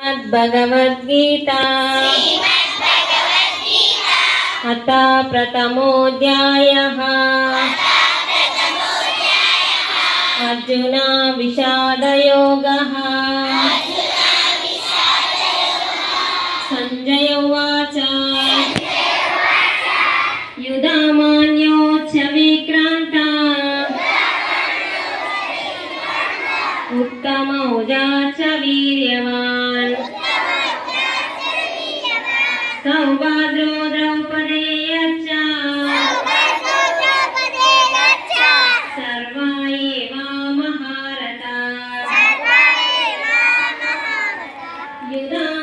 भगवद्गीता अथ प्रथमोऽध्यायः अर्जुन विषादयोगः। संजय उवाच युधामान्योऽथ विक्रान्ता उत्तमौजा च वीर्यवान् सौभद्रो द्रौपदेयश्च सर्वा एव महारथाः। युधा